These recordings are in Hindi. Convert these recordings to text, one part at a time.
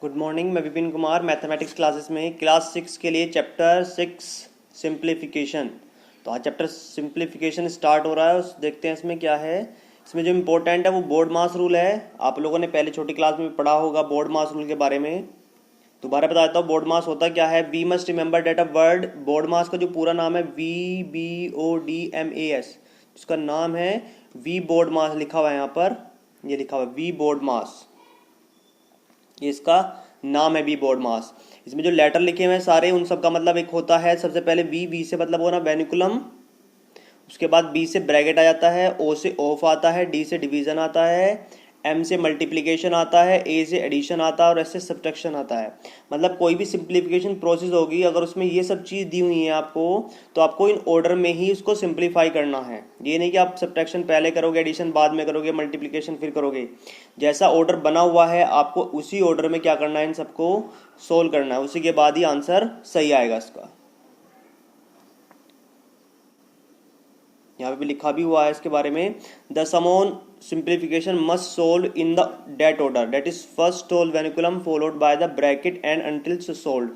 गुड मॉर्निंग, मैं विपिन कुमार मैथमेटिक्स क्लासेस में क्लास 6 के लिए चैप्टर 6 सिंप्लीफिकेशन। तो आज चैप्टर सिंप्लीफिकेशन स्टार्ट हो रहा है। उस देखते हैं इसमें क्या है। इसमें जो इम्पोर्टेंट है वो बोर्ड मास रूल है। आप लोगों ने पहले छोटी क्लास में पढ़ा होगा बोर्ड मास रूल के बारे में। दोबारा बता देता हूँ बोर्ड मास होता क्या है। We must remember that a word. BODMAS का जो पूरा नाम है VBODMAS, उसका नाम है वी बोर्ड मास लिखा हुआ है यहाँ पर। ये लिखा हुआ है वी बोर्ड मास, ये इसका नाम है वी बोर्ड मास। इसमें जो लेटर लिखे हुए हैं सारे, उन सब का मतलब एक होता है। सबसे पहले वी से मतलब होना वेनिकुलम, उसके बाद बी से ब्रैकेट आ जाता है, ओ से ऑफ आता है, डी से डिवीजन आता है, एम से मल्टीप्लिकेशन आता है, ए से एडिशन आता है और एस से सब्ट्रैक्शन आता है। मतलब कोई भी सिंप्लीफिकेशन प्रोसेस होगी, अगर उसमें ये सब चीज़ दी हुई है आपको, तो आपको इन ऑर्डर में ही उसको सिंप्लीफाई करना है। ये नहीं कि आप सब्ट्रैक्शन पहले करोगे, एडिशन बाद में करोगे, मल्टीप्लिकेशन फिर करोगे। जैसा ऑर्डर बना हुआ है आपको उसी ऑर्डर में क्या करना है, इन सबको सोल्व करना है। उसी के बाद ही आंसर सही आएगा इसका। यहाँ पे भी लिखा भी हुआ है इसके बारे में। The sum on simplification must solve in the that order, that is first solve vinculum followed by the bracket and until solve.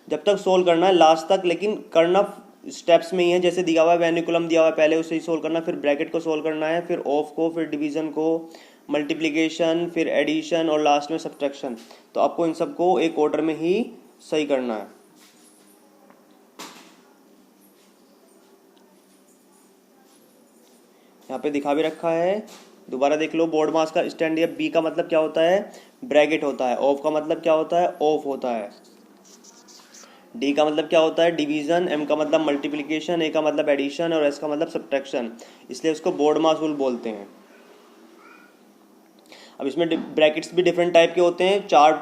जब तक सोल्व करना है लास्ट तक, लेकिन करना स्टेप्स में ही है। जैसे दिया हुआ है वेनिकुलम दिया हुआ है, पहले उसे ही सोल्व करना, फिर ब्रैकेट को सोल्व करना है, फिर ऑफ को, फिर डिवीजन को, मल्टीप्लिकेशन, फिर एडिशन और लास्ट में सब्ट्रैक्शन। तो आपको इन सबको एक ऑर्डर में ही सही करना है। यहाँ पे दिखा भी रखा है, दोबारा देख लो। बोर्ड मास का स्टैंड है। बी का मतलब क्या होता है, ब्रैकेट होता है। ऑफ का मतलब क्या होता है, ऑफ होता है। डी का मतलब क्या होता है, डिवीजन। एम का मतलब मल्टीप्लिकेशन, ए का मतलब एडिशन और एस का मतलब सब्ट्रैक्शन। इसलिए उसको बोर्ड मास रूल बोलते हैं। अब इसमें ब्रैकेट्स भी डिफरेंट टाइप के होते हैं। चार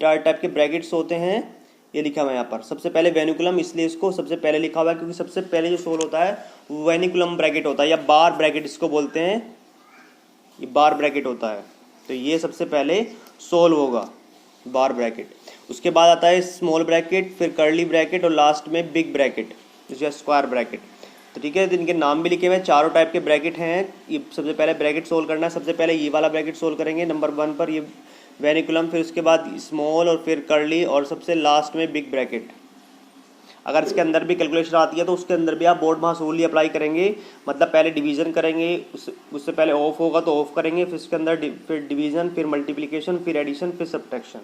टाइप के ब्रैकेट्स होते हैं। ये लिखा हुआ है यहाँ पर। सबसे पहले वेनिकुलम, इसलिए इसको सबसे पहले लिखा हुआ है क्योंकि सबसे पहले जो सोल्व होता है वेनिकुलम ब्रैकेट होता है, या बार ब्रैकेट इसको बोलते हैं। ये बार ब्रैकेट होता है, तो ये सबसे पहले सोल्व होगा, बार ब्रैकेट। उसके बाद आता है स्मॉल ब्रैकेट, फिर कर्ली ब्रैकेट और लास्ट में बिग ब्रैकेट, जो स्क्वायर ब्रैकेट। तो ठीक है, इनके नाम भी लिखे हुए हैं। चारों टाइप के ब्रैकेट हैं। ये सबसे पहले ब्रैकेट सोल्व करना है। सबसे पहले ये वाला ब्रैकेट सोल्व करेंगे नंबर 1 पर, ये वेनिकुलम, फिर उसके बाद स्मॉल और फिर कर्ली और सबसे लास्ट में बिग ब्रैकेट। अगर इसके अंदर भी कैलकुलेशन आती है तो उसके अंदर भी आप बोर्ड मास रूल ही अप्लाई करेंगे। मतलब पहले डिवीजन करेंगे, उससे पहले ऑफ होगा तो ऑफ करेंगे, फिर इसके अंदर फिर डिवीजन, फिर मल्टीप्लिकेशन, फिर एडिशन, फिर सब्ट्रैक्शन।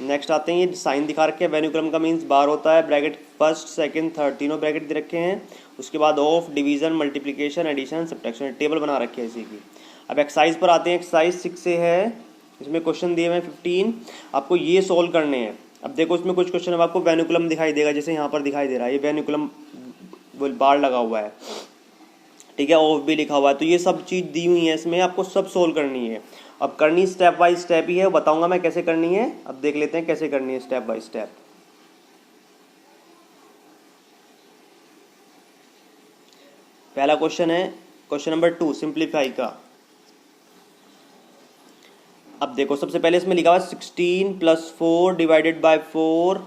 नेक्स्ट आते हैं, ये साइन दिखा रखे हैं। वेनिकुलम का मीन्स बार होता है, ब्रैकेट फर्स्ट सेकंड थर्ड तीनों ब्रैकेट दे रखे हैं। उसके बाद of, division, multiplication, addition, subtraction, table बना रखी है इसी की। अब एक्सरसाइज पर आते हैं। एक्सरसाइज 6 से है। इसमें क्वेश्चन दिए हुए हैं 15, आपको ये सोल्व करने हैं। अब देखो इसमें कुछ क्वेश्चन अब आपको वेनिकुलम दिखाई देगा, जैसे यहाँ पर दिखाई दे रहा है ये वेनिकुलम बार लगा हुआ है, ठीक है, ऑफ भी लिखा हुआ है। तो ये सब चीज़ दी हुई है इसमें, आपको सब सोल्व करनी है। अब करनी स्टेप बाय स्टेप ही है, बताऊंगा मैं कैसे करनी है। अब देख लेते हैं कैसे करनी है स्टेप बाय स्टेप। पहला क्वेश्चन है क्वेश्चन नंबर 2 सिंप्लीफाई का। अब देखो सबसे पहले इसमें लिखा हुआ है 16 + 4 डिवाइडेड बाय 4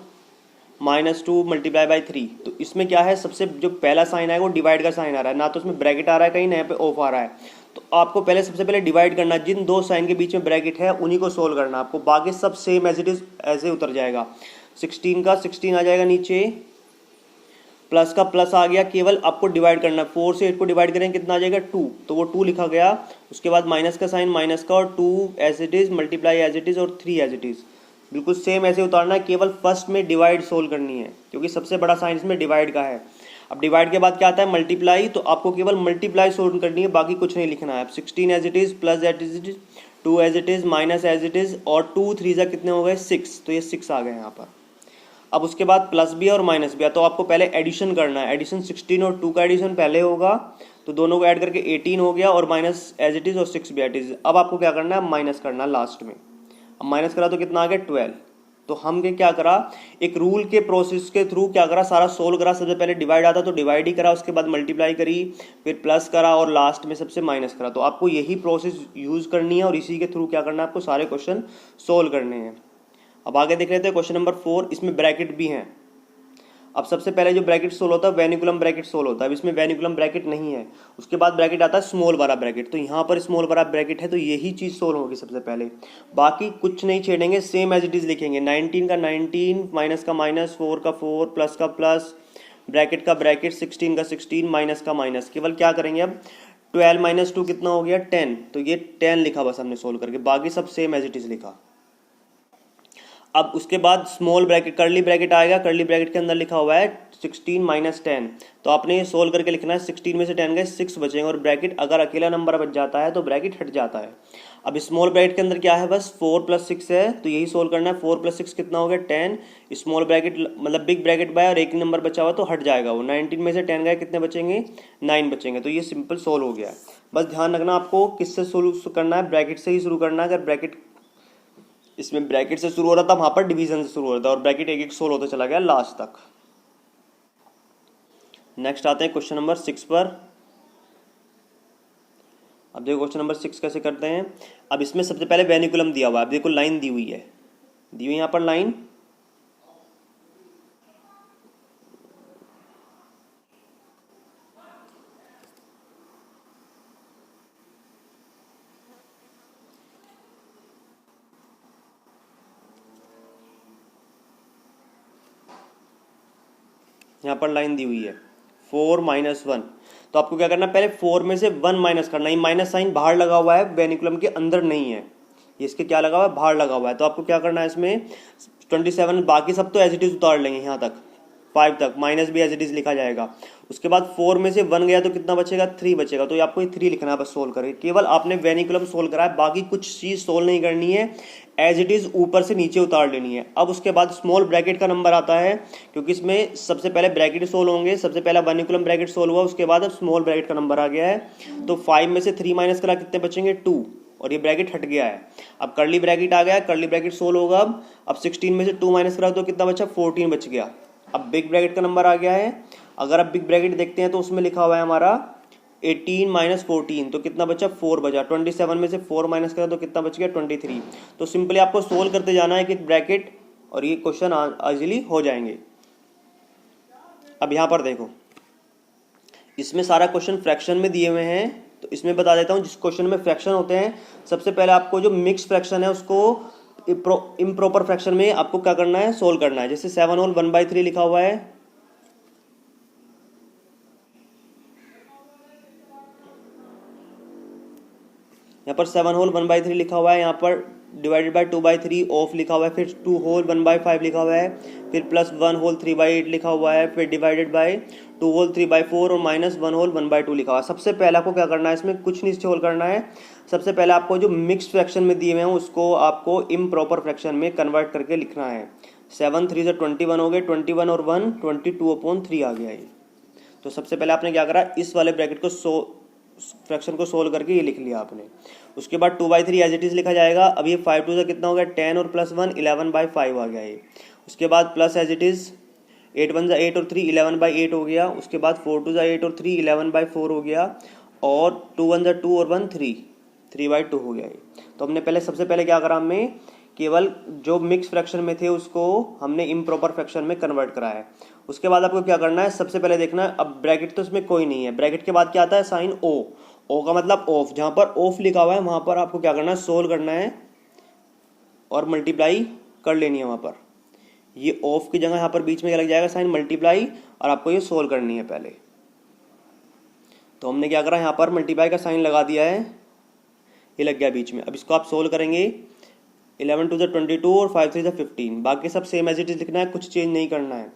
-2 मल्टीप्लाई बाय 3। तो इसमें क्या है, सबसे जो पहला साइन है वो डिवाइड का साइन आ रहा है, ना तो उसमें ब्रैकेट आ रहा है कहीं, ना यहाँ पे ऑफ आ रहा है। तो आपको पहले सबसे पहले डिवाइड करना, जिन दो साइन के बीच में ब्रैकेट है उन्हीं को सोल्व करना आपको। बाकी सब सेम एज इट इज ऐसे उतर जाएगा। 16 का 16 आ जाएगा नीचे, प्लस का प्लस आ गया, केवल आपको डिवाइड करना। 4 से 8 को डिवाइड करें कितना आ जाएगा 2, तो वो 2 लिखा गया। उसके बाद माइनस का साइन माइनस का, और 2 as it is, multiply as it is और 3 एज इट इज। बिल्कुल सेम ऐसे उतारना है, केवल फर्स्ट में डिवाइड सोल्व करनी है क्योंकि सबसे बड़ा साइन इसमें डिवाइड का है। अब डिवाइड के बाद क्या आता है, मल्टीप्लाई। तो आपको केवल मल्टीप्लाई सोल्व करनी है, बाकी कुछ नहीं लिखना है। अब 16 as it is, plus as it is, 2 as it is, minus as it is, और 2 3 कितने हो गए 6, तो ये 6 आ गए यहाँ पर। अब उसके बाद प्लस भी और माइनस भी है, तो आपको पहले एडिशन करना है। एडिशन 16 और 2 का एडिशन पहले होगा, तो दोनों को ऐड करके 18 हो गया, और माइनस एज इट इज और 6 भी एज इट इज। अब आपको क्या करना है, माइनस करना लास्ट में। अब माइनस करा तो कितना आ गया 12। तो हमने क्या करा, एक रूल के प्रोसेस के थ्रू क्या करा, सारा सोल्व करा। सबसे पहले डिवाइड आता तो डिवाइड ही करा, उसके बाद मल्टीप्लाई करी, फिर प्लस करा और लास्ट में सबसे माइनस करा। तो आपको यही प्रोसेस यूज करनी है और इसी के थ्रू क्या करना है, आपको सारे क्वेश्चन सोल्व करने हैं। अब आगे देख लेते हैं क्वेश्चन नंबर 4। इसमें ब्रैकेट भी हैं। अब सबसे पहले जो ब्रैकेट सोल्व होता है वेनिकुलम ब्रैकेट सोल्व होता है। अब इसमें वेनिकुलम ब्रैकेट नहीं है, उसके बाद ब्रैकेट आता है स्मॉल बड़ा ब्रैकेट। तो यहाँ पर स्मॉल बड़ा ब्रैकेट है, तो यही चीज़ सोल्व होगी सबसे पहले, बाकी कुछ नहीं छेड़ेंगे, सेम एज इट इज़ लिखेंगे। 19 का 19, माइनस का माइनस, 4 का 4, प्लस का प्लस, ब्रैकेट का ब्रैकेट, 16 का 16, माइनस का माइनस। केवल क्या करेंगे अब, 12 माइनस 2 कितना हो गया 10, तो ये 10 लिखा बस हमने सोल्व करके, बाकी सब सेम एज इट इज़ लिखा। अब उसके बाद स्मॉल ब्रैकेट करली ब्रैकेट आएगा, करली ब्रैकेट के अंदर लिखा हुआ है 16 माइनस 10, तो आपने ये सोल्व करके लिखना है। 16 में से 10 गए 6 बचेंगे, और ब्रैकेट अगर अकेला नंबर बच जाता है तो ब्रैकेट हट जाता है। अब स्मॉल ब्रैकेट के अंदर क्या है, बस 4 प्लस 6 है, तो यही सोल्व करना है। 4 प्लस 6 कितना हो गया 10, स्मॉल ब्रैकेट मतलब बिग ब्रैकेट बाय और एक ही नंबर बचा हुआ तो हट जाएगा वो। 19 में से 10 गए कितने बचेंगे, 9 बचेंगे, तो ये सिंपल सोल्व हो गया है। बस ध्यान रखना आपको किससे सोल्व करना है, ब्रैकेट से ही शुरू करना है। अगर ब्रैकेट इसमें ब्रैकेट से शुरू हो रहा था, वहां पर डिवीजन से शुरू हो रहा था, और ब्रैकेट एक एक सोल्व होता चला गया लास्ट तक। नेक्स्ट आते हैं क्वेश्चन नंबर 6 पर। अब देखो क्वेश्चन नंबर 6 कैसे करते हैं। अब इसमें सबसे पहले वेनिकुलम दिया हुआ है, अब देखो लाइन दी हुई है, दी हुई यहाँ पर लाइन, यहाँ पर लाइन दी हुई है 4 माइनस 1। तो आपको क्या करना है, पहले 4 में से 1 माइनस करना है। ये माइनस साइन बाहर लगा हुआ है, वेनिकुलम के अंदर नहीं है, ये इसके क्या लगा हुआ है, बाहर लगा हुआ है। तो आपको क्या करना है इसमें 27, बाकी सब तो एज इट इज उतार लेंगे यहाँ तक 5 तक, माइनस भी एज इट इज लिखा जाएगा। उसके बाद 4 में से 1 गया तो कितना बचेगा, 3 बचेगा, तो ये आपको 3 लिखना है बस सोल्व करके। केवल आपने वेनिकुलम सोल्व करा है, बाकी कुछ चीज़ सोल्व नहीं करनी है, एज इट इज ऊपर से नीचे उतार लेनी है। अब उसके बाद स्मॉल ब्रैकेट का नंबर आता है, क्योंकि इसमें सबसे पहले ब्रैकेट सोल्व होंगे, सबसे पहला वेनिकुलम ब्रैकेट सोल्व हुआ, उसके बाद अब स्मॉल ब्रैकेट का नंबर आ गया है। तो 5 में से 3 माइनस करा कितने बचेंगे 2, और ये ब्रैकेट हट गया है। अब कर्ली ब्रैकेट आ गया, कर्ली ब्रैकेट सोल्व होगा। अब 16 में से 2 माइनस करा तो कितना बचा, 14 बच गया। अब बिग ब्रैकेट का नंबर आ गया है, अगर आप बिग ब्रैकेट देखते हैं तो उसमें लिखा हुआ है हमारा 18 माइनस 14, तो कितना बचा 4 बचा। 27 में से 4 माइनस करा तो कितना बच गया 23। तो सिंपली आपको सोल्व करते जाना है कि ब्रैकेट, और ये क्वेश्चन इजीली हो जाएंगे। अब यहाँ पर देखो, इसमें सारा क्वेश्चन फ्रैक्शन में दिए हुए हैं, तो इसमें बता देता हूँ। जिस क्वेश्चन में फ्रैक्शन होते हैं, सबसे पहले आपको जो मिक्स फ्रैक्शन है उसको इम्प्रॉपर फ्रैक्शन में आपको क्या करना है, सोल्व करना है। जैसे 7 होल 1/3 लिखा हुआ है, यहाँ पर 7 होल 1/3 लिखा हुआ है, यहाँ पर डिवाइडेड बाय 2/3 ऑफ लिखा हुआ है, फिर 2 होल 1/5 लिखा हुआ है, फिर प्लस 1 होल 3/8 लिखा हुआ है, फिर डिवाइडेड बाय 2 होल 3/4 और माइनस 1 होल 1/2 लिखा हुआ है। सबसे पहले आपको क्या करना है, इसमें कुछ नहीं सोल्व करना है। सबसे पहले आपको जो मिक्स फ्रैक्शन में दिए हुए हैं उसको आपको इम्प्रॉपर फ्रैक्शन में कन्वर्ट करके लिखना है। 7 3 से 21 हो गए, 21 और 1 22/3 आ गया ये। तो सबसे पहले आपने क्या करा, इस वाले ब्रैकेट को फ्रैक्शन को सोल्व करके ये लिख लिया आपने। उसके बाद 2/3 एज इट इज लिखा जाएगा। अब ये 5 2 से कितना हो गया 10 और प्लस 1 11/5 आ गया ये। उसके बाद प्लस एज इट इज 8 1 8 और 3 11/8 हो गया। उसके बाद 4 2 8 और 3 11/4 हो गया, और 2 1 2 और 1 3 3/2 हो गया ये। तो हमने पहले सबसे पहले क्या करा, हमने केवल जो मिक्स फ्रैक्शन में थे उसको हमने इम्प्रॉपर फ्रैक्शन में कन्वर्ट करा है। उसके बाद आपको क्या करना है, सबसे पहले देखना है, अब ब्रैकेट तो इसमें कोई नहीं है, ब्रैकेट के बाद क्या आता है साइन ओ, ओ का मतलब ऑफ। जहां पर ऑफ लिखा हुआ है वहां पर आपको क्या करना है, सोल्व करना है और मल्टीप्लाई कर लेनी है वहां पर। ये ऑफ की जगह यहाँ पर बीच में क्या लग जाएगा, साइन मल्टीप्लाई, और आपको ये सोल्व करनी है पहले। तो हमने क्या करा, यहाँ पर मल्टीप्लाई का साइन लगा दिया है, ये लग गया बीच में। अब इसको आप सोल्व करेंगे, 11 2 22 और 5 3 15, बाकी सब सेम एज इट इज लिखना है, कुछ चेंज नहीं करना है।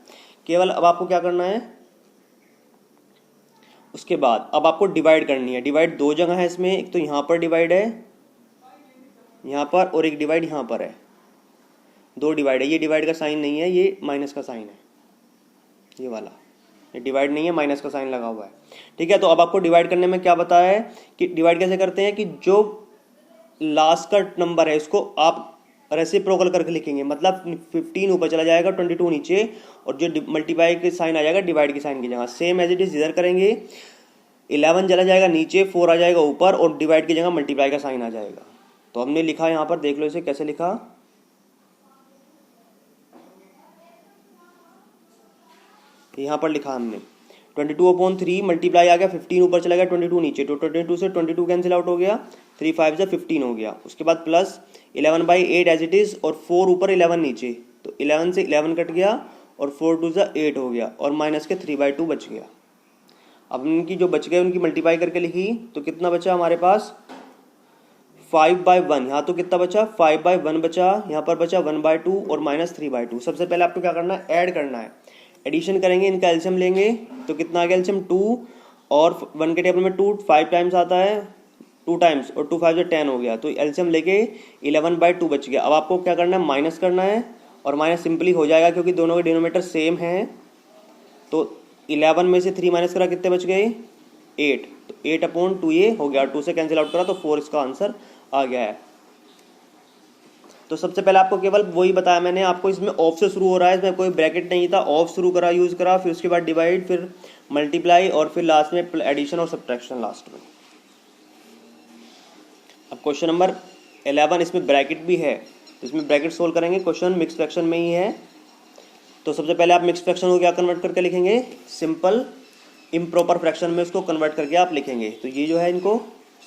केवल अब आपको क्या करना है, उसके बाद अब आपको डिवाइड करनी है। डिवाइड दो जगह है इसमें, एक तो यहाँ पर डिवाइड है यहाँ पर, और एक डिवाइड यहाँ पर है। दो डिवाइड है, ये डिवाइड का साइन नहीं है, ये माइनस का साइन है, ये वाला, ये डिवाइड नहीं है, माइनस का साइन लगा हुआ है। ठीक है, तो अब आपको डिवाइड करने में क्या बताया है कि डिवाइड कैसे करते हैं, कि जो लास्ट का नंबर है इसको आप रेसिप्रोकल करके लिखेंगे, मतलब 15 ऊपर चला जाएगा, 22 नीचे, और जो मल्टीप्लाई के साइन आ जाएगा डिवाइड के साइन की जगह, सेम एज इट इज इधर करेंगे। 11 चला जाएगा नीचे, 4 आ जाएगा ऊपर, और डिवाइड की जगह मल्टीप्लाई का साइन आ जाएगा। तो हमने लिखा यहाँ पर, देख लो इसे कैसे लिखा, यहाँ पर लिखा हमने 22/3 मल्टीप्लाई आ गया, 15 ऊपर चला गया, 22 नीचे, तो 22 से 22 कैंसिल आउट हो गया, 3 5 से 15 हो गया। उसके बाद प्लस 11/8 एज इट इज़, और 4 ऊपर 11 नीचे, तो 11 से 11 कट गया और 4 2 से 8 हो गया, और माइनस के 3/2 बच गया। अब इनकी जो बच गए उनकी मल्टीप्लाई करके लिखी तो कितना बचा हमारे पास 5/1। यहाँ तो कितना बचा 5/1 बचा, यहाँ पर बचा 1/2 और माइनस 3/2। सबसे पहले आपको क्या करना है, ऐड करना है। एडिशन करेंगे, इनका एलसीएम लेंगे तो कितना आ गया एलसीएम 2, और 1 के टेबल में 2 5 टाइम्स आता है, 2 टाइम्स, और 2 5 से 10 हो गया, तो एलसीएम लेके 11/2 बच गया। अब आपको क्या करना है, माइनस करना है, और माइनस सिंपली हो जाएगा क्योंकि दोनों के डिनोमीटर सेम हैं। तो 11 में से 3 माइनस करा, कितने बच गए 8, तो 8/2 ये हो गया, 2 से कैंसिल आउट करा तो 4 इसका आंसर आ गया है। तो सबसे पहले आपको केवल वही बताया मैंने आपको, इसमें ऑफ से शुरू हो रहा है, इसमें कोई ब्रैकेट नहीं था, ऑफ शुरू करा यूज करा, फिर उसके बाद डिवाइड, फिर मल्टीप्लाई, और फिर लास्ट में एडिशन और सब्ट्रैक्शन लास्ट में। अब क्वेश्चन नंबर 11, इसमें ब्रैकेट भी है, इसमें ब्रैकेट सोल्व करेंगे। क्वेश्चन मिक्स फ्रैक्शन में ही है, तो सबसे पहले आप मिक्स फ्रैक्शन को क्या कन्वर्ट करके लिखेंगे, सिंपल इम्प्रॉपर फ्रैक्शन में उसको कन्वर्ट करके आप लिखेंगे। तो ये जो है इनको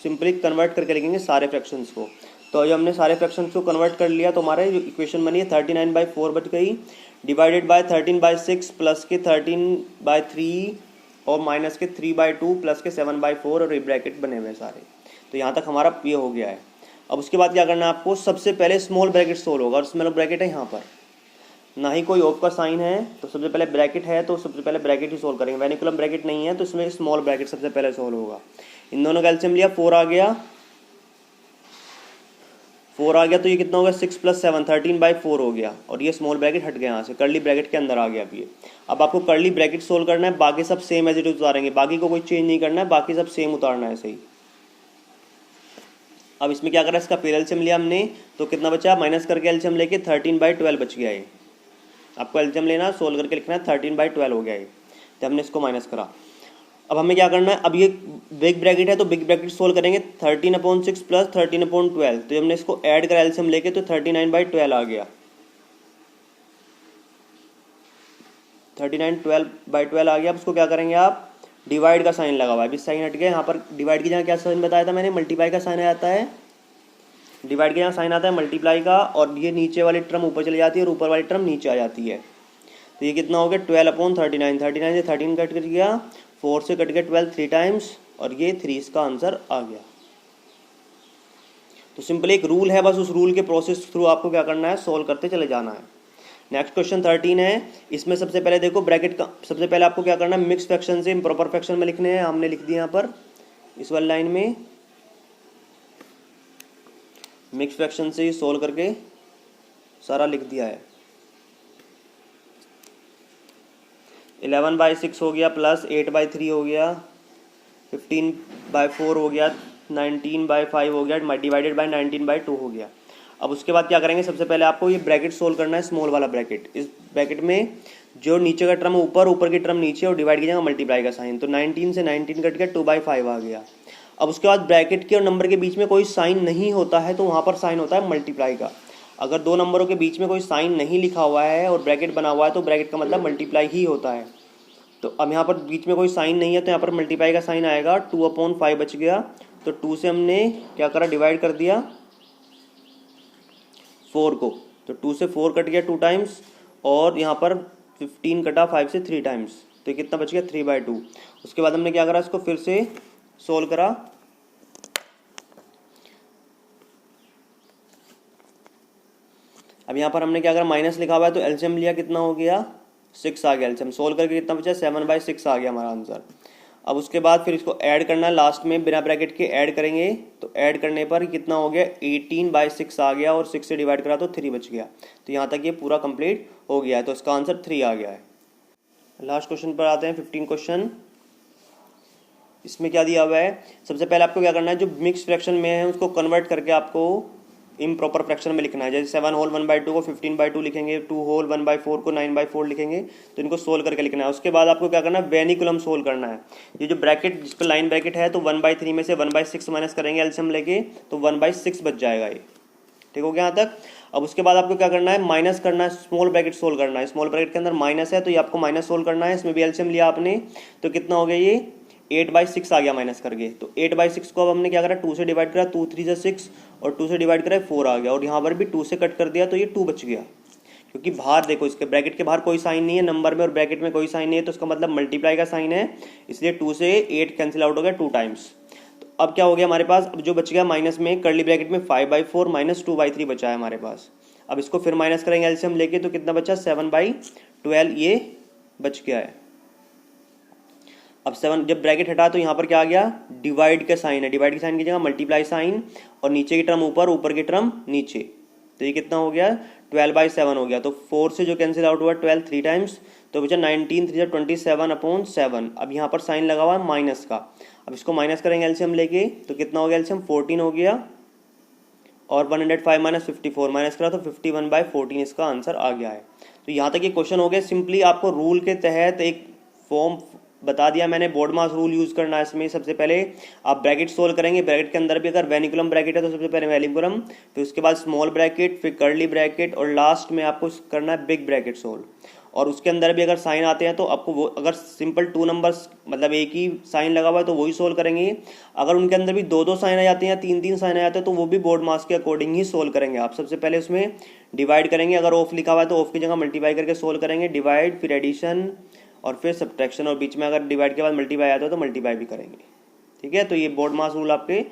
सिंपली कन्वर्ट करके लिखेंगे सारे फ्रैक्शंस को। तो जब हमने सारे फ्रैक्शंस को कन्वर्ट कर लिया तो हमारे जो इक्वेशन बनी है 39/4 बच गई, डिवाइडेड बाय 13/6 प्लस के 13/3 और माइनस के 3/2 प्लस के 7/4, और ये ब्रैकेट बने हुए हैं सारे। तो यहाँ तक हमारा ये हो गया है। अब उसके बाद क्या करना है आपको, सबसे पहले स्मॉल ब्रैकेट सोल्व होगा, और स्मॉल ब्रैकेट है यहाँ पर, ना ही कोई ऑफ का साइन है, तो सबसे पहले ब्रैकेट है तो सबसे पहले ब्रैकेट ही सोल्व करेंगे। वेनिकुलम ब्रैकेट नहीं है तो इसमें स्मॉल ब्रैकेट सबसे पहले सोल्व होगा। इन दोनों का एलसीएम लिया, 4 आ गया, 4 आ गया, तो ये कितना हो गया 6 + 7 13/4 हो गया, और ये स्मॉल ब्रैकेट हट गया यहाँ से, कर्ली ब्रैकेट के अंदर आ गया। अब ये अब आपको कर्ली ब्रैकेट सोल्व करना है, बाकी सब सेम एज इट इज उतारेंगे, बाकी को कोई चेंज नहीं करना है, बाकी सब सेम उतारना है ऐसे ही। अब इसमें क्या करा, इसका फिर एलसीएम लिया हमने, तो कितना बचा, माइनस करके एलसीएम लेके 13/12 बच गया। ये आपको एलसीएम लेना, सोल्व करके लिखना है, 13/12 हो गया ये, तो हमने इसको माइनस करा। अब हमें क्या करना है, अब ये बिग ब्रैकेट है तो बिग ब्रैकेट सोल्व करेंगे, 13/6 प्लस 13/12, तो हमने इसको ऐड करा एलसीएम लेके तो 39/12 आ गया, 39/12 आ गया। अब उसको क्या करेंगे आप, डिवाइड का साइन लगा हुआ है, अभी साइन हट गया, यहाँ पर डिवाइड की जगह क्या साइन बताया था मैंने, मल्टीप्लाई का साइन आता है, डिवाइड के यहाँ साइन आता है मल्टीप्लाई का, और ये नीचे वाली टर्म ऊपर चली जाती है और ऊपर वाली टर्म नीचे आ जाती है। तो ये कितना हो गया 12/39, 39 से 13 कट गया, 4 से कट गया 12 3 टाइम्स, और ये 3 इसका आंसर आ गया। तो सिंपल एक रूल है, बस उस रूल के प्रोसेस थ्रू आपको क्या करना है, सोल्व करते चले जाना है। नेक्स्ट क्वेश्चन 13 है, इसमें सबसे पहले देखो ब्रैकेट का, सबसे पहले आपको क्या करना है, मिक्स फ्रैक्शन से इम्प्रॉपर फ्रैक्शन में लिखने हैं, हमने लिख दिया यहाँ पर इस वाली लाइन में, मिक्स फ्रैक्शन से ही सोल्व करके सारा लिख दिया है। 11/6 हो गया, प्लस 8/3 हो गया, 15/4 हो गया, 19/5 हो गया, डिवाइडेड बाय 19/2 हो गया। अब उसके बाद क्या करेंगे, सबसे पहले आपको ये ब्रैकेट सोल्व करना है, स्मॉल वाला ब्रैकेट। इस ब्रैकेट में जो नीचे का टर्म ऊपर, ऊपर की टर्म नीचे, और डिवाइड की जगह मल्टीप्लाई का साइन, तो 19 से 19 कट गया, 2/5 आ गया। अब उसके बाद ब्रैकेट के और नंबर के बीच में कोई साइन नहीं होता है तो वहाँ पर साइन होता है मल्टीप्लाई का। अगर दो नंबरों के बीच में कोई साइन नहीं लिखा हुआ है और ब्रैकेट बना हुआ है तो ब्रैकेट का मतलब मल्टीप्लाई ही होता है। तो अब यहाँ पर बीच में कोई साइन नहीं है तो यहाँ पर मल्टीप्लाई का साइन आएगा, 2/5 बच गया, तो 2 से हमने क्या करा, डिवाइड कर दिया 4 को, तो 2 से 4 कट गया 2 टाइम्स, और यहाँ पर 15 कटा 5 से 3 टाइम्स, तो कितना बच गया 3/2। उसके बाद हमने क्या करा, इसको फिर से सोल्व करा, अब यहाँ पर हमने क्या करा, माइनस लिखा हुआ है तो एलसीएम लिया, कितना हो गया 6 आ गया, एलसीएम सोल्व करके कितना बचा 7/6 आ गया हमारा आंसर। अब उसके बाद फिर इसको ऐड करना है, लास्ट में बिना ब्रैकेट के ऐड करेंगे, तो ऐड करने पर कितना हो गया 18/6 आ गया, और 6 से डिवाइड करा तो 3 बच गया। तो यहाँ तक ये पूरा कंप्लीट हो गया है, तो इसका आंसर 3 आ गया है। लास्ट क्वेश्चन पर आते हैं, 15 क्वेश्चन। इसमें क्या दिया हुआ है, सबसे पहले आपको क्या करना है, जो मिक्स फ्रैक्शन में है उसको कन्वर्ट करके आपको इम्प्रॉपर फ्रैक्शन में लिखना है। जैसे 7 होल 1/2 को 15/2 लिखेंगे, 2 होल 1/4 को 9/4 लिखेंगे, तो इनको सोल्व करके लिखना है। उसके बाद आपको क्या करना है, वेनिकुलम सोल्व करना है। ये जो ब्रैकेट जिस पर लाइन ब्रैकेट है तो 1/3 में से 1/6 माइनस करेंगे एलसीएम लेके, तो 1/6 बच जाएगा ये। ठीक हो गया यहाँ तक। अब उसके बाद आपको क्या करना है, माइनस करना है, स्मॉल ब्रैकेट सोल्व करना है। स्मॉल ब्रैकेट के अंदर माइनस है तो ये आपको माइनस सोल्व करना है। इसमें भी एलसीएम लिया आपने तो कितना हो गया, ये 8/6 आ गया माइनस करके। तो 8/6 को अब हमने क्या करा, 2 से डिवाइड करा, 2 3 से 6 और 2 से डिवाइड करा 4 आ गया, और यहाँ पर भी 2 से कट कर दिया तो ये 2 बच गया। क्योंकि बाहर देखो इसके ब्रैकेट के बाहर कोई साइन नहीं है, नंबर में और ब्रैकेट में कोई साइन नहीं है, तो इसका मतलब मल्टीप्लाई का साइन है, इसलिए 2 से 8 कैंसिल आउट हो गया 2 टाइम्स। तो अब क्या हो गया हमारे पास, अब जो बच गया माइनस में कर्ली ब्रैकेट में 5/4 माइनस 2/3 बचा है हमारे पास। अब इसको फिर माइनस करेंगे एलसीएम लेके तो कितना बचा, 7/12 ये बच गया है। अब 7 जब ब्रैकेट हटा तो यहाँ पर क्या आ गया, डिवाइड का साइन है, डिवाइड के साइन की जगह मल्टीप्लाई साइन, और नीचे की टर्म ऊपर, ऊपर की टर्म नीचे, तो ये कितना हो गया, 12/7 हो गया। तो 4 से जो कैंसिल आउट हुआ 12 3 टाइम्स, तो बचा 19 3 27/7। अब यहाँ पर साइन लगा हुआ है माइनस का, अब इसको माइनस करेंगे एलसीएम लेके तो कितना हो गया, एलसीएम 14 हो गया, और 105 माइनस 54 माइनस करा तो 51/14 इसका आंसर आ गया है। तो यहाँ तक ये क्वेश्चन हो गया। सिंपली आपको रूल के तहत एक फॉर्म बता दिया मैंने, बोर्ड मास रूल यूज करना है इसमें। सबसे पहले आप ब्रैकेट सोल्व करेंगे, ब्रैकेट के अंदर भी अगर वेनिकुलम ब्रैकेट है तो सबसे पहले वेनिकुलम, फिर उसके बाद स्मॉल ब्रैकेट, फिर कर्ली ब्रैकेट, और लास्ट में आपको करना है बिग ब्रैकेट सोल्व। और उसके अंदर भी अगर साइन आते हैं तो आपको वो, अगर सिंपल 2 नंबर्स मतलब एक ही साइन लगा हुआ है तो वही सोल्व करेंगे। अगर उनके अंदर भी 2-2 साइन आ जाते हैं या 3-3 साइन आ जाते हैं तो वो भी बोर्ड मास के अकॉर्डिंग ही सोल्व करेंगे आप। सबसे पहले उसमें डिवाइड करेंगे, अगर ऑफ लिखा हुआ है तो ऑफ की जगह मल्टीप्लाई करके सोल्व करेंगे, डिवाइड फिर एडिशन और फिर सब्ट्रैक्शन, और बीच में अगर डिवाइड के बाद मल्टीप्लाई आता है तो मल्टीप्लाई भी करेंगे। ठीक है, तो ये बोर्ड मास रूल आपके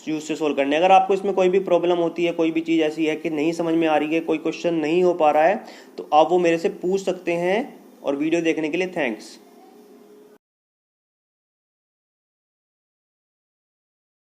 यूज से सोल्व करने। अगर आपको इसमें कोई भी प्रॉब्लम होती है, कोई भी चीज़ ऐसी है कि नहीं समझ में आ रही है, कोई क्वेश्चन नहीं हो पा रहा है, तो आप वो मेरे से पूछ सकते हैं। और वीडियो देखने के लिए थैंक्स।